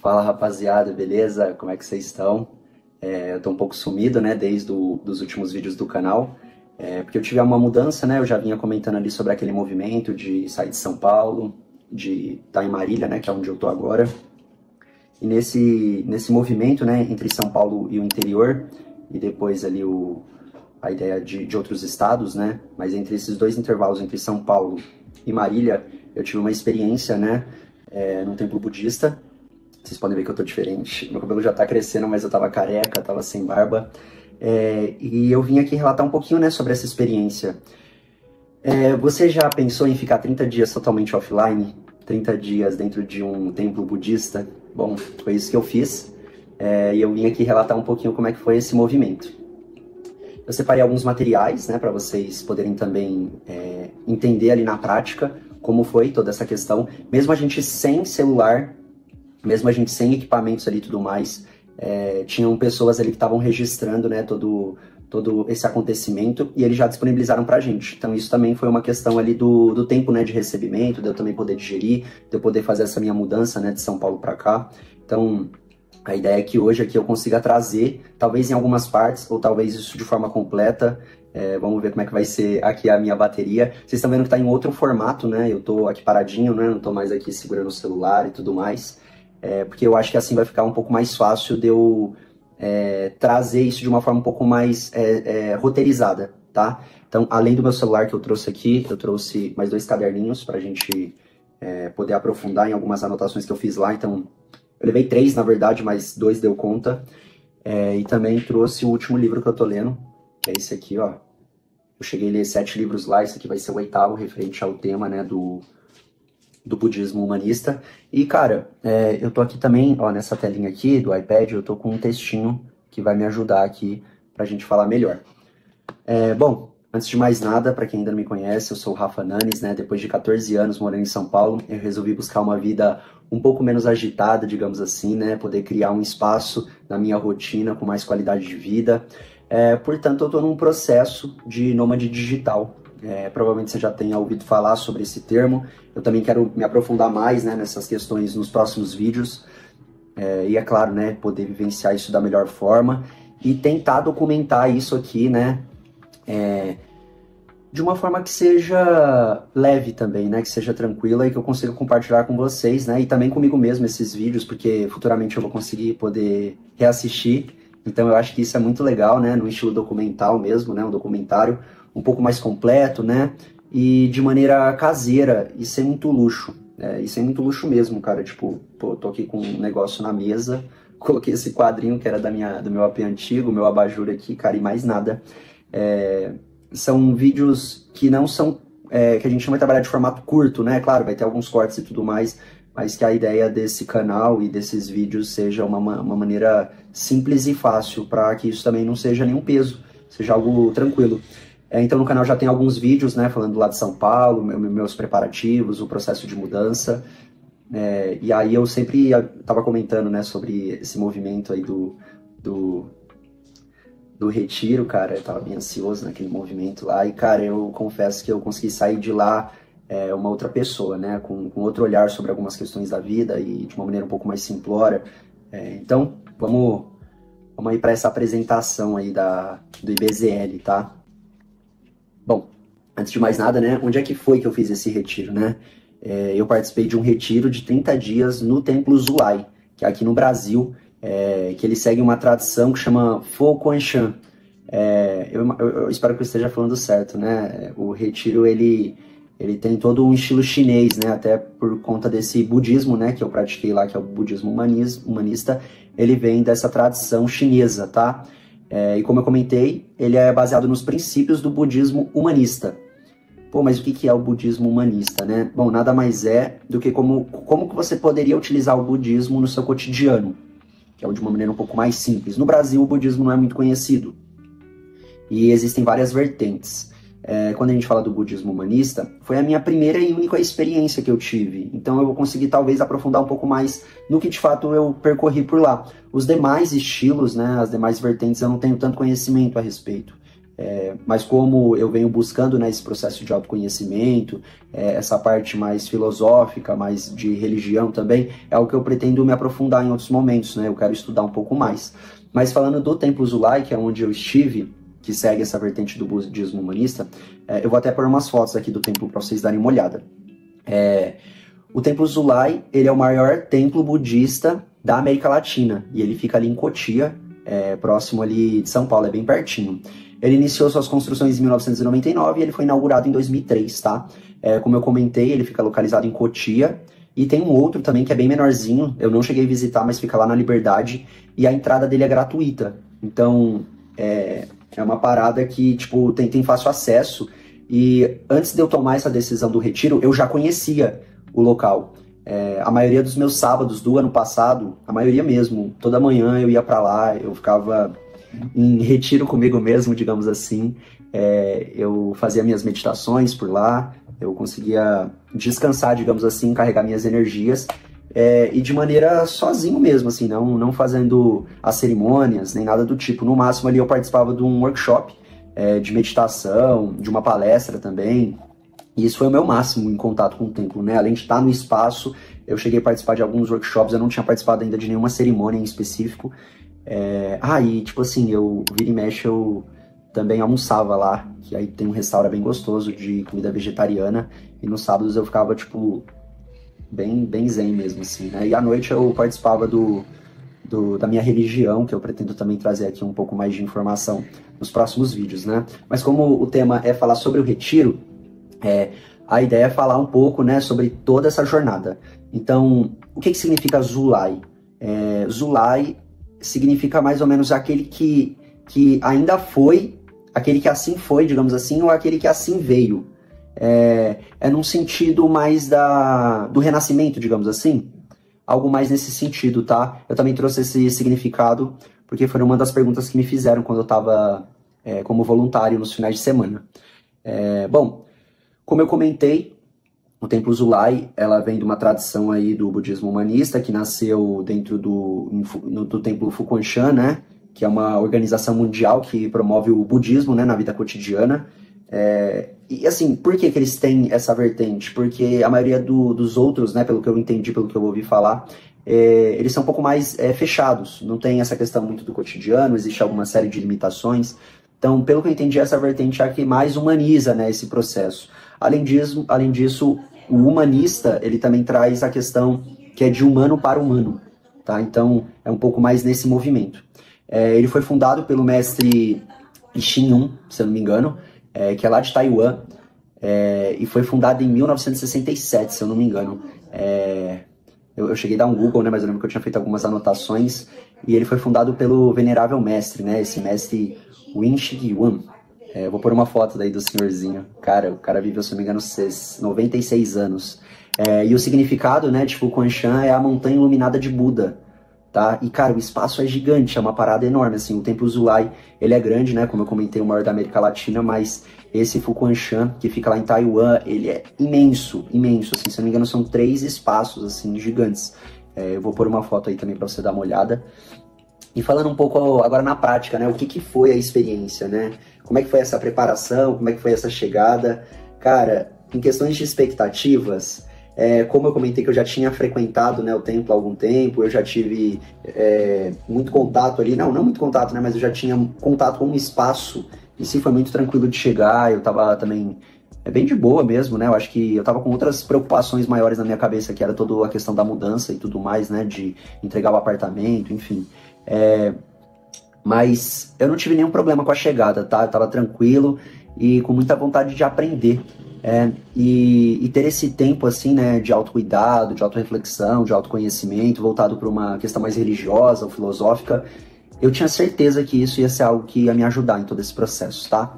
Fala rapaziada, beleza? Como é que vocês estão? Eu tô um pouco sumido, né, desde os últimos vídeos do canal, porque eu tive uma mudança, né, eu já vinha comentando ali sobre aquele movimento de sair de São Paulo, de estar em Marília, né, que é onde eu tô agora. E nesse movimento, né, entre São Paulo e o interior, e depois ali a ideia de outros estados, né, mas entre esses dois intervalos, entre São Paulo e Marília, eu tive uma experiência, né, num templo budista. Vocês podem ver que eu tô diferente, meu cabelo já tá crescendo, mas eu tava careca, tava sem barba. E eu vim aqui relatar um pouquinho, né, sobre essa experiência. Você já pensou em ficar 30 dias totalmente offline? 30 dias dentro de um templo budista? Bom, foi isso que eu fiz. E eu vim aqui relatar um pouquinho como é que foi esse movimento. Eu separei alguns materiais, né, para vocês poderem também entender ali na prática como foi toda essa questão. Mesmo a gente sem celular, mesmo a gente sem equipamentos ali e tudo mais, tinham pessoas ali que estavam registrando, né, todo esse acontecimento, e eles já disponibilizaram pra gente. Então isso também foi uma questão ali do tempo, né, de recebimento, de eu também poder digerir, de eu poder fazer essa minha mudança, né, de São Paulo pra cá. Então a ideia é que hoje aqui eu consiga trazer, talvez em algumas partes, ou talvez isso de forma completa. Vamos ver como é que vai ser aqui a minha bateria. Vocês estão vendo que tá em outro formato, né, eu tô aqui paradinho, né, não tô mais aqui segurando o celular e tudo mais. Porque eu acho que assim vai ficar um pouco mais fácil de eu trazer isso de uma forma um pouco mais roteirizada, tá? Então, além do meu celular que eu trouxe aqui, eu trouxe mais 2 caderninhos pra gente poder aprofundar em algumas anotações que eu fiz lá. Então, eu levei 3, na verdade, mas 2 deu conta. E também trouxe o último livro que eu tô lendo, que é esse aqui, ó. Eu cheguei a ler 7 livros lá, esse aqui vai ser o 8º, referente ao tema, né, do budismo humanista. E, cara, eu tô aqui também, ó, nessa telinha aqui do iPad, eu tô com um textinho que vai me ajudar aqui pra gente falar melhor. Bom, antes de mais nada, pra quem ainda não me conhece, eu sou o Rafa Nanes, né? Depois de 14 anos morando em São Paulo, eu resolvi buscar uma vida um pouco menos agitada, digamos assim, né? Poder criar um espaço na minha rotina com mais qualidade de vida. Portanto, eu tô num processo de nômade digital. Provavelmente você já tenha ouvido falar sobre esse termo. Eu também quero me aprofundar mais, né, nessas questões nos próximos vídeos. E é claro, né, poder vivenciar isso da melhor forma e tentar documentar isso aqui, né, de uma forma que seja leve também, né, que seja tranquila e que eu consiga compartilhar com vocês, né, e também comigo mesmo esses vídeos, porque futuramente eu vou conseguir poder reassistir. Então eu acho que isso é muito legal, né, no estilo documental mesmo, né, um documentário um pouco mais completo, né, e de maneira caseira e sem muito luxo, e sem muito luxo mesmo, cara. Tipo, pô, tô aqui com um negócio na mesa, coloquei esse quadrinho que era do meu AP antigo, meu abajur aqui, cara, e mais nada. São vídeos que não são, que a gente não vai trabalhar de formato curto, né, claro, vai ter alguns cortes e tudo mais, mas que a ideia desse canal e desses vídeos seja uma maneira simples e fácil, para que isso também não seja nenhum peso, seja algo tranquilo. Então no canal já tem alguns vídeos, né, falando lá de São Paulo, meus preparativos, o processo de mudança. E aí eu sempre tava comentando, né, sobre esse movimento aí do retiro, cara. Eu tava bem ansioso naquele movimento lá. E, cara, eu confesso que eu consegui sair de lá uma outra pessoa, né, com outro olhar sobre algumas questões da vida e de uma maneira um pouco mais simplória. Então, vamos aí para essa apresentação aí do IBZL, tá? Bom, antes de mais nada, né, onde é que foi que eu fiz esse retiro, né? Eu participei de um retiro de 30 dias no Templo Zulai, que é aqui no Brasil, que ele segue uma tradição que chama Fo Quan Shan. Eu espero que eu esteja falando certo, né? O retiro, ele tem todo um estilo chinês, né? Até por conta desse budismo, né, que eu pratiquei lá, que é o budismo humanista, ele vem dessa tradição chinesa, tá? E como eu comentei, ele é baseado nos princípios do budismo humanista. Pô, mas o que é o budismo humanista, né? Bom, nada mais é do que como que você poderia utilizar o budismo no seu cotidiano, que é de uma maneira um pouco mais simples. No Brasil, o budismo não é muito conhecido. E existem várias vertentes. Quando a gente fala do budismo humanista, foi a minha primeira e única experiência que eu tive. Então eu vou conseguir talvez aprofundar um pouco mais no que de fato eu percorri por lá. Os demais estilos, né, as demais vertentes, eu não tenho tanto conhecimento a respeito. Mas como eu venho buscando, né, esse processo de autoconhecimento, essa parte mais filosófica, mais de religião também, é algo que eu pretendo me aprofundar em outros momentos, né? Eu quero estudar um pouco mais. Mas falando do Templo Zulai, que é onde eu estive, que segue essa vertente do budismo humanista, eu vou até pôr umas fotos aqui do templo para vocês darem uma olhada. O Templo Zulai, ele é o maior templo budista da América Latina, e ele fica ali em Cotia, próximo ali de São Paulo, é bem pertinho. Ele iniciou suas construções em 1999 e ele foi inaugurado em 2003, tá? Como eu comentei, ele fica localizado em Cotia, e tem um outro também que é bem menorzinho, eu não cheguei a visitar, mas fica lá na Liberdade, e a entrada dele é gratuita. Então, é uma parada que, tipo, tem fácil acesso, e antes de eu tomar essa decisão do retiro, eu já conhecia o local. A maioria dos meus sábados do ano passado, a maioria mesmo, toda manhã eu ia pra lá, eu ficava em retiro comigo mesmo, digamos assim. Eu fazia minhas meditações por lá, eu conseguia descansar, digamos assim, carregar minhas energias, e de maneira sozinho mesmo, assim, não fazendo as cerimônias, nem nada do tipo. No máximo ali eu participava de um workshop de meditação, de uma palestra também, e isso foi o meu máximo em contato com o templo, né? Além de estar no espaço, eu cheguei a participar de alguns workshops, eu não tinha participado ainda de nenhuma cerimônia em específico. E tipo assim, eu vira e mexe, eu também almoçava lá, que aí tem um restaurante bem gostoso de comida vegetariana, e nos sábados eu ficava, tipo, bem zen mesmo, assim, né? E à noite eu participava da minha religião, que eu pretendo também trazer aqui um pouco mais de informação nos próximos vídeos, né? Mas como o tema é falar sobre o retiro, a ideia é falar um pouco, né, sobre toda essa jornada. Então, o que significa Zulai? Zulai significa mais ou menos aquele que ainda foi, aquele que assim foi, digamos assim, ou aquele que assim veio. Num sentido mais do renascimento, digamos assim. Algo mais nesse sentido, tá? Eu também trouxe esse significado porque foi uma das perguntas que me fizeram quando eu estava como voluntário nos finais de semana. Bom, como eu comentei, o Templo Zulai, ela vem de uma tradição aí do budismo humanista, que nasceu dentro do Templo Fuquanshan, né? Que é uma organização mundial que promove o budismo, né, na vida cotidiana. E assim, por que eles têm essa vertente? Porque a maioria dos outros, né, pelo que eu entendi, pelo que eu ouvi falar, eles são um pouco mais fechados, não tem essa questão muito do cotidiano, existe alguma série de limitações. Então, pelo que eu entendi, essa vertente é a que mais humaniza, né, esse processo. Além disso, o humanista, ele também traz a questão que é de humano para humano, tá? Então, é um pouco mais nesse movimento. Ele foi fundado pelo mestre Xin Yun, se eu não me engano, que é lá de Taiwan, e foi fundado em 1967, se eu não me engano. Eu cheguei a dar um Google, né, mas eu lembro que eu tinha feito algumas anotações, e ele foi fundado pelo venerável mestre, né, esse mestre Wen Shiguan. Vou pôr uma foto daí do senhorzinho. Cara, o cara viveu, se não me engano, 96 anos. E o significado, né, de Fuquanshan é a montanha iluminada de Buda, tá? E, cara, o espaço é gigante, é uma parada enorme, assim. O Templo Zulai, ele é grande, né, como eu comentei, o maior da América Latina, mas esse Fuquanshan, que fica lá em Taiwan, ele é imenso, imenso, assim. Se não me engano, são 3 espaços, assim, gigantes. Eu vou pôr uma foto aí também pra você dar uma olhada. E falando um pouco agora na prática, né, o que foi a experiência, né? Como é que foi essa preparação, como é que foi essa chegada? Cara, em questões de expectativas, como eu comentei que eu já tinha frequentado, né, o templo há algum tempo, eu já tive muito contato ali, não muito contato, né, mas eu já tinha contato com um espaço, e sim, foi muito tranquilo de chegar, eu tava também bem de boa mesmo, né, eu acho que eu tava com outras preocupações maiores na minha cabeça, que era toda a questão da mudança e tudo mais, né, de entregar o apartamento, enfim. Mas eu não tive nenhum problema com a chegada, tá? Eu tava tranquilo e com muita vontade de aprender. E ter esse tempo, assim, né, de autocuidado, de autorreflexão, de autoconhecimento, voltado para uma questão mais religiosa ou filosófica, eu tinha certeza que isso ia ser algo que ia me ajudar em todo esse processo, tá?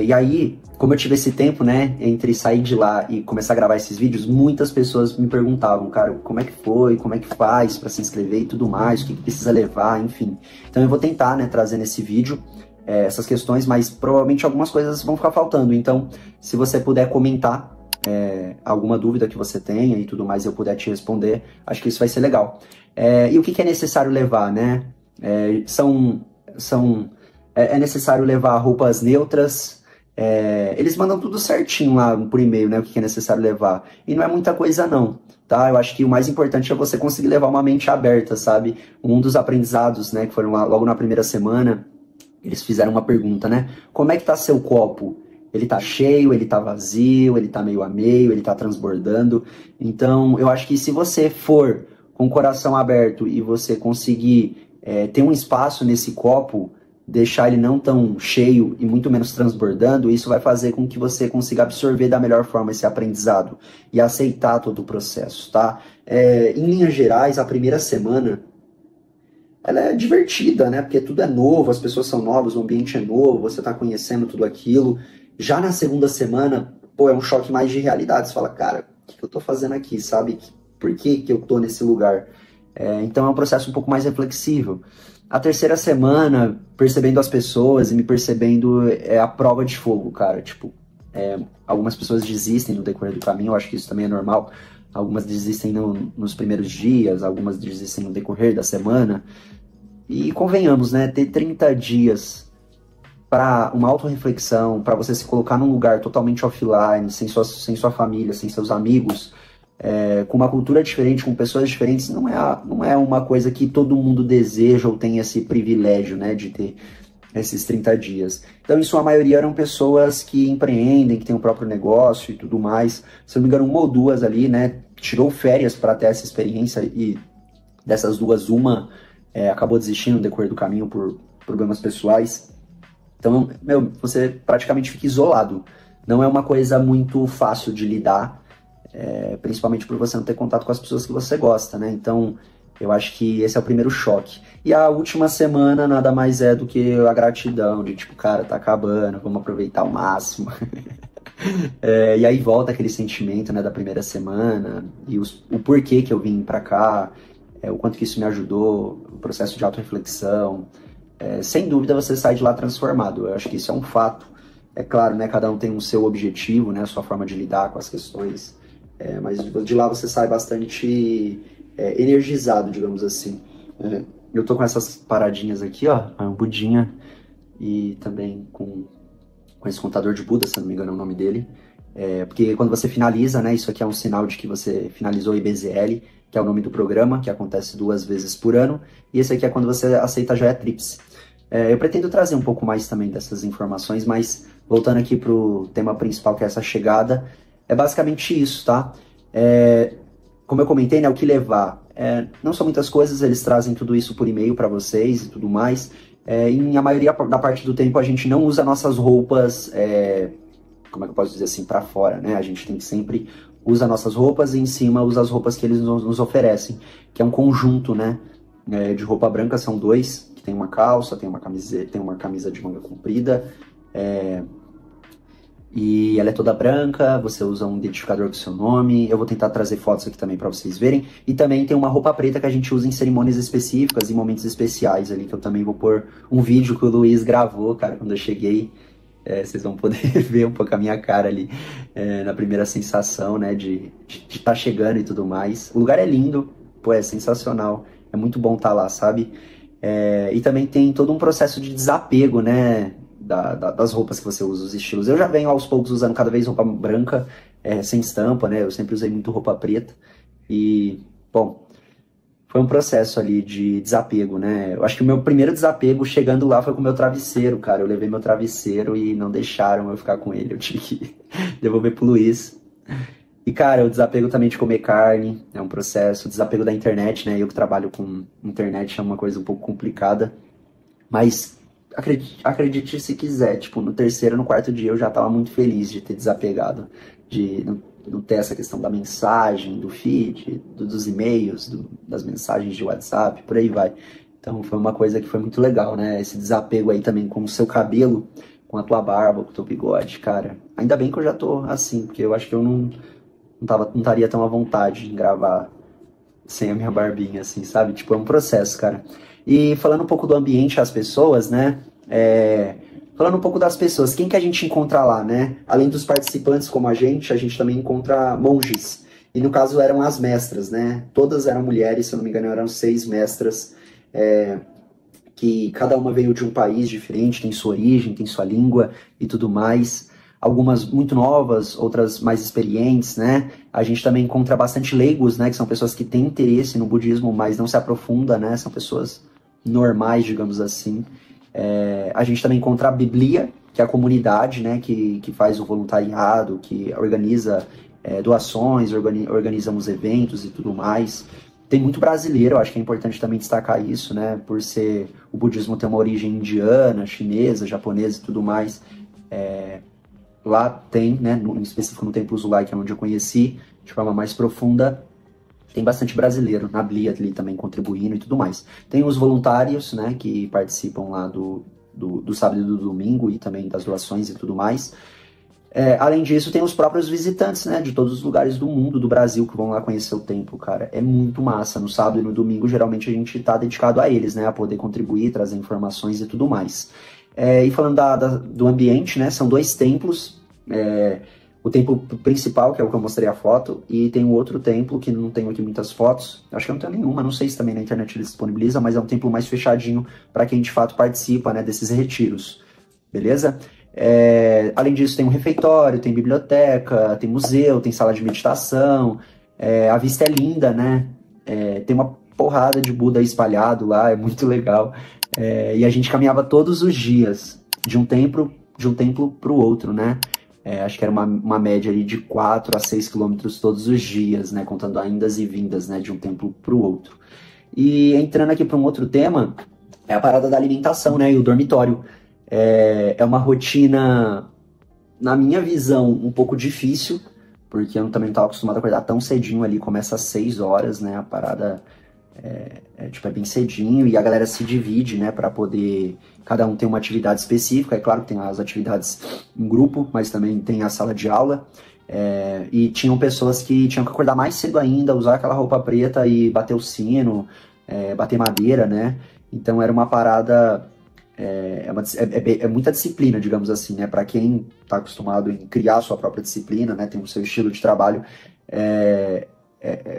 E aí, como eu tive esse tempo, né, entre sair de lá e começar a gravar esses vídeos, muitas pessoas me perguntavam, cara, como é que foi, como é que faz para se inscrever e tudo mais, o que precisa levar, enfim. Então eu vou tentar, né, trazer nesse vídeo essas questões, mas provavelmente algumas coisas vão ficar faltando. Então, se você puder comentar alguma dúvida que você tenha e tudo mais, eu puder te responder, acho que isso vai ser legal. E o que é necessário levar, né? São é necessário levar roupas neutras. Eles mandam tudo certinho lá por e-mail, né? O que é necessário levar. E não é muita coisa não, tá? Eu acho que o mais importante é você conseguir levar uma mente aberta, sabe? Um dos aprendizados, né, que foram lá, logo na primeira semana, eles fizeram uma pergunta, né? Como é que tá seu copo? Ele tá cheio, ele tá vazio, ele tá meio a meio, ele tá transbordando. Então, eu acho que se você for com o coração aberto e você conseguir ter um espaço nesse copo, deixar ele não tão cheio e muito menos transbordando, isso vai fazer com que você consiga absorver da melhor forma esse aprendizado e aceitar todo o processo, tá? Em linhas gerais, a primeira semana, ela é divertida, né? Porque tudo é novo, as pessoas são novas, o ambiente é novo, você tá conhecendo tudo aquilo. Já na segunda semana, pô, é um choque mais de realidade. Você fala, cara, o que eu tô fazendo aqui, sabe? Por que eu tô nesse lugar? Então é um processo um pouco mais reflexível. A terceira semana, percebendo as pessoas e me percebendo, é a prova de fogo, cara. Tipo, algumas pessoas desistem no decorrer do caminho, eu acho que isso também é normal. Algumas desistem nos primeiros dias, algumas desistem no decorrer da semana. E convenhamos, né? Ter 30 dias para uma autorreflexão, para você se colocar num lugar totalmente offline, sem sua família, sem seus amigos, com uma cultura diferente, com pessoas diferentes, não é uma coisa que todo mundo deseja ou tem esse privilégio, né, de ter esses 30 dias. Então, em sua maioria, eram pessoas que empreendem, que têm o próprio negócio e tudo mais. Se eu não me engano, uma ou duas ali, né, tirou férias para ter essa experiência e dessas duas, uma acabou desistindo no decorrer do caminho por problemas pessoais. Então, você praticamente fica isolado. Não é uma coisa muito fácil de lidar, principalmente por você não ter contato com as pessoas que você gosta, né? Então, eu acho que esse é o primeiro choque. E a última semana nada mais é do que a gratidão, de tipo, cara, tá acabando, vamos aproveitar ao máximo. E aí volta aquele sentimento, né, da primeira semana, e o porquê que eu vim pra cá, o quanto que isso me ajudou, o processo de autorreflexão. Sem dúvida você sai de lá transformado, eu acho que isso é um fato. É claro, né, cada um tem o seu objetivo, né, a sua forma de lidar com as questões, mas de lá você sai bastante energizado, digamos assim. Eu tô com essas paradinhas aqui, ó, um budinha, e também com esse contador de Buda, se não me engano é o nome dele, porque quando você finaliza, né, isso aqui é um sinal de que você finalizou o IBZL, que é o nome do programa, que acontece 2 vezes por ano, e esse aqui é quando você aceita a Joia Tríplice. Eu pretendo trazer um pouco mais também dessas informações, mas voltando aqui pro tema principal, que é essa chegada, é basicamente isso, tá? Como eu comentei, né, o que levar. Não são muitas coisas, eles trazem tudo isso por e-mail para vocês e tudo mais. Em a maioria da parte do tempo a gente não usa nossas roupas, como é que eu posso dizer assim, para fora, né? A gente tem que sempre usa nossas roupas e em cima usa as roupas que eles nos oferecem, que é um conjunto, né? De roupa branca, são 2, que tem uma calça, tem uma camiseta, tem uma camisa de manga comprida, e ela é toda branca, você usa um identificador com seu nome. Eu vou tentar trazer fotos aqui também para vocês verem. E também tem uma roupa preta que a gente usa em cerimônias específicas e momentos especiais ali, que eu também vou pôr um vídeo que o Luiz gravou, cara, quando eu cheguei. Vocês vão poder ver um pouco a minha cara ali, na primeira sensação, né, de estar chegando e tudo mais. O lugar é lindo, pô, é sensacional. É muito bom estar lá, sabe? E também tem todo um processo de desapego, né, das roupas que você usa, os estilos. Eu já venho aos poucos usando cada vez roupa branca, sem estampa, né? Eu sempre usei muito roupa preta. E, bom, foi um processo ali de desapego, né? Eu acho que o meu primeiro desapego chegando lá foi com o meu travesseiro, cara. Eu levei meu travesseiro e não deixaram eu ficar com ele. Eu tive que devolver pro Luiz. E, cara, o desapego também de comer carne é um processo. O desapego da internet, né? Eu que trabalho com internet é uma coisa um pouco complicada. Mas acredite se quiser, tipo, no terceiro, no quarto dia eu já tava muito feliz de ter desapegado, de não ter essa questão da mensagem, do feed, dos e-mails, das mensagens de WhatsApp, por aí vai. Então foi uma coisa que foi muito legal, né? Esse desapego aí também com o seu cabelo, com a tua barba, com o teu bigode, cara. Ainda bem que eu já tô assim, porque eu acho que eu não estaria tão à vontade em gravar sem a minha barbinha, assim, sabe? Tipo, é um processo, cara. E falando um pouco do ambiente, as pessoas, né? Falando um pouco das pessoas, quem que a gente encontra lá, né? Além dos participantes como a gente também encontra monges. E no caso eram as mestras, né? Todas eram mulheres, se eu não me engano, eram 6 mestras que cada uma veio de um país diferente, tem sua origem, tem sua língua e tudo mais. Algumas muito novas, outras mais experientes, né? A gente também encontra bastante leigos, né? Que são pessoas que têm interesse no budismo, mas não se aprofunda, né? São pessoas normais, digamos assim. A gente também encontra a Biblia, que é a comunidade, né? Que faz o voluntariado, que organiza doações, organiza uns eventos e tudo mais. Tem muito brasileiro, eu acho que é importante também destacar isso, né? Por ser o budismo ter uma origem indiana, chinesa, japonesa e tudo mais. Lá tem, né, em específico no Templo Zulai, que é onde eu conheci, de forma mais profunda, tem bastante brasileiro na Blia ali também contribuindo e tudo mais. Tem os voluntários, né, que participam lá do sábado e do domingo e também das doações e tudo mais. Além disso, tem os próprios visitantes, né, de todos os lugares do mundo, do Brasil, que vão lá conhecer o templo, cara. É muito massa. No sábado e no domingo, geralmente a gente tá dedicado a eles, né, a poder contribuir, trazer informações e tudo mais. E falando do ambiente, né, são 2 templos, o templo principal, que é o que eu mostrei a foto, e tem um outro templo que não tenho aqui muitas fotos, acho que eu não tenho nenhuma, não sei se também na internet eles disponibilizam, mas é um templo mais fechadinho para quem de fato participa, né, desses retiros, beleza? Além disso tem um refeitório, tem biblioteca, tem museu, tem sala de meditação, a vista é linda, né? Tem uma porrada de Buda espalhado lá, é muito legal. E a gente caminhava todos os dias, de um templo para o outro, né? Acho que era uma média ali de 4 a 6 quilômetros todos os dias, né? Contando indas e vindas, né? De um templo para o outro. E entrando aqui para um outro tema, é a parada da alimentação, né? E o dormitório. É uma rotina, na minha visão, um pouco difícil, porque eu também não estava acostumado a acordar tão cedinho ali, começa às 6 horas, né? A parada é bem cedinho e a galera se divide, né, para poder, cada um tem uma atividade específica. É claro que tem as atividades em grupo, mas também tem a sala de aula, e tinham pessoas que tinham que acordar mais cedo ainda, usar aquela roupa preta e bater o sino, bater madeira, né, então era uma parada, muita disciplina, digamos assim, né, para quem está acostumado em criar a sua própria disciplina, né, tem o seu estilo de trabalho,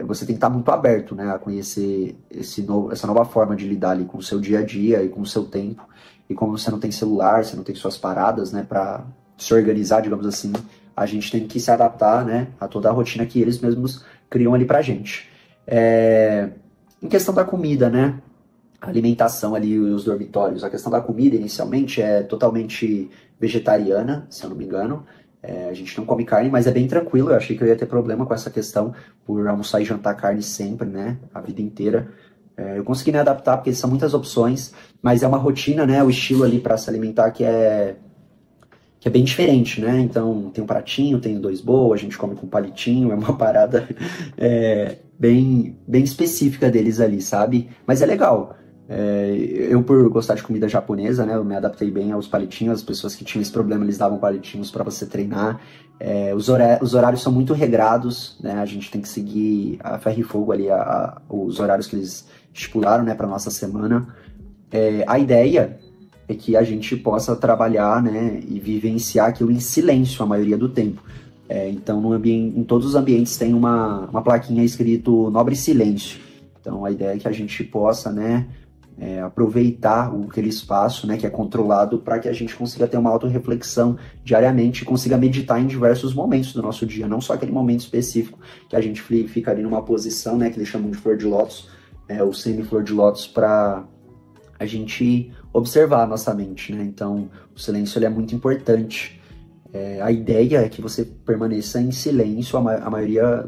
você tem que estar muito aberto, né, a conhecer essa nova forma de lidar ali com o seu dia a dia e com o seu tempo. E como você não tem celular, você não tem suas paradas, né, para se organizar, digamos assim, a gente tem que se adaptar, né, a toda a rotina que eles mesmos criam ali pra gente. Em questão da comida, né, a alimentação ali, os dormitórios, a questão da comida inicialmente é totalmente vegetariana, se eu não me engano. A gente não come carne, mas é bem tranquilo. Eu achei que eu ia ter problema com essa questão por almoçar e jantar carne sempre, né, a vida inteira. Eu consegui me adaptar porque são muitas opções, mas é uma rotina, né, o estilo ali para se alimentar que é bem diferente, né? Então tem um pratinho, tem 2 bowls, a gente come com palitinho, é uma parada bem específica deles ali, sabe? Mas é legal. Eu, por gostar de comida japonesa, né, eu me adaptei bem aos palitinhos. As pessoas que tinham esse problema, eles davam palitinhos para você treinar. Os horários são muito regrados, né, a gente tem que seguir a ferro e fogo ali os horários que eles estipularam, né, para nossa semana. A ideia é que a gente possa trabalhar, né, e vivenciar aquilo em silêncio a maioria do tempo. Então, em todos os ambientes tem uma plaquinha escrito Nobre Silêncio. Então, a ideia é que a gente possa, né, aproveitar aquele espaço, né, que é controlado, para que a gente consiga ter uma autorreflexão diariamente e consiga meditar em diversos momentos do nosso dia, não só aquele momento específico que a gente fica ali numa posição, né, que eles chamam de flor de lótus, ou semi-flor de lótus, para a gente observar a nossa mente, né? Então, o silêncio ele é muito importante. A ideia é que você permaneça em silêncio a maioria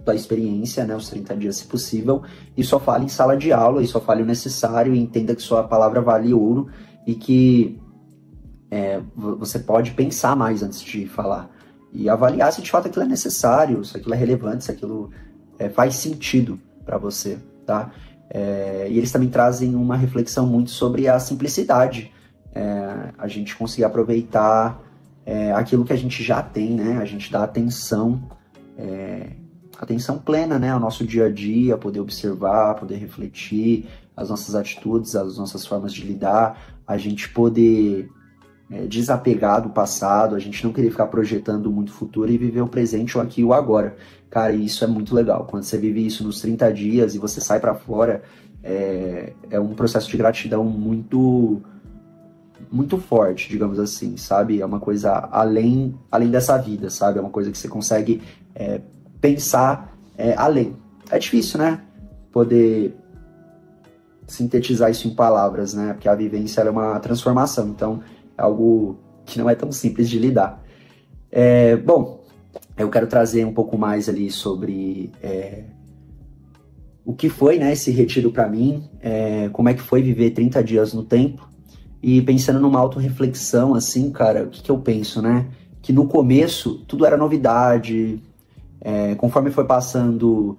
da experiência, né, os 30 dias se possível, e só fale em sala de aula, e só fale o necessário, e entenda que sua palavra vale ouro, e que você pode pensar mais antes de falar, e avaliar se de fato aquilo é necessário, se aquilo é relevante, se aquilo faz sentido para você, tá? E eles também trazem uma reflexão muito sobre a simplicidade, a gente conseguir aproveitar aquilo que a gente já tem, né? A gente dá atenção plena, né, ao nosso dia a dia, poder observar, poder refletir as nossas atitudes, as nossas formas de lidar, a gente poder desapegar do passado, a gente não querer ficar projetando muito o futuro e viver o presente, o aqui e o agora. Cara, e isso é muito legal. Quando você vive isso nos 30 dias e você sai pra fora, é um processo de gratidão muito forte, digamos assim, sabe? É uma coisa além dessa vida, sabe? É uma coisa que você consegue pensar além. É difícil, né? Poder sintetizar isso em palavras, né? Porque a vivência ela é uma transformação, então é algo que não é tão simples de lidar. Bom, eu quero trazer um pouco mais ali sobre o que foi, né, esse retiro para mim, como é que foi viver 30 dias no tempo, e pensando numa autorreflexão, assim, cara, o que eu penso, né? Que no começo tudo era novidade, conforme foi passando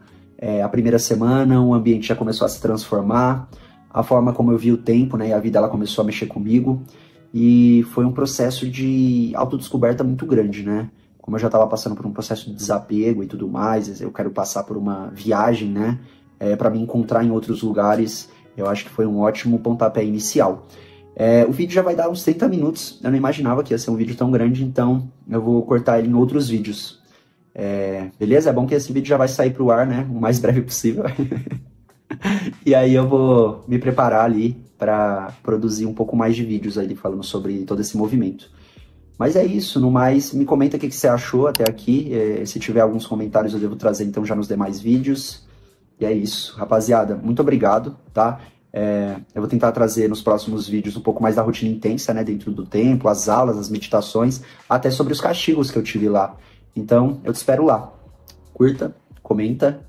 a primeira semana, o ambiente já começou a se transformar, a forma como eu vi o tempo, né, e a vida ela começou a mexer comigo, e foi um processo de autodescoberta muito grande, né? Como eu já estava passando por um processo de desapego e tudo mais, eu quero passar por uma viagem, né, para me encontrar em outros lugares, eu acho que foi um ótimo pontapé inicial. O vídeo já vai dar uns 30 minutos, eu não imaginava que ia ser um vídeo tão grande, então eu vou cortar ele em outros vídeos. Beleza? É bom que esse vídeo já vai sair pro ar, né, o mais breve possível. E aí eu vou me preparar ali para produzir um pouco mais de vídeos ali falando sobre todo esse movimento. Mas é isso, no mais, me comenta o que você achou até aqui, se tiver alguns comentários eu devo trazer então já nos demais vídeos. E é isso, rapaziada, muito obrigado, tá? Eu vou tentar trazer nos próximos vídeos um pouco mais da rotina intensa, né, dentro do templo, as aulas, as meditações, até sobre os castigos que eu tive lá. Então, eu te espero lá. Curta, comenta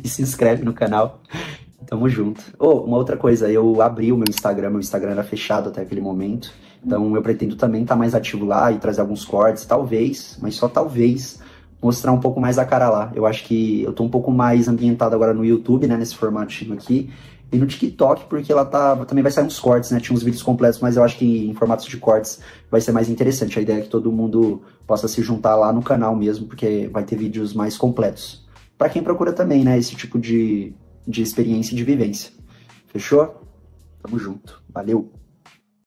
e se inscreve no canal. Tamo junto. Uma outra coisa, eu abri o meu Instagram era fechado até aquele momento, então eu pretendo também estar mais ativo lá e trazer alguns cortes, talvez, mas só talvez, mostrar um pouco mais a cara lá. Eu acho que eu tô um pouco mais ambientado agora no YouTube, né, nesse formatinho aqui, e no TikTok, porque ela também vai sair uns cortes, né, tinha uns vídeos completos, mas eu acho que em formatos de cortes vai ser mais interessante. A ideia é que todo mundo possa se juntar lá no canal mesmo, porque vai ter vídeos mais completos. Pra quem procura também, né, esse tipo de experiência e de vivência. Fechou? Tamo junto. Valeu!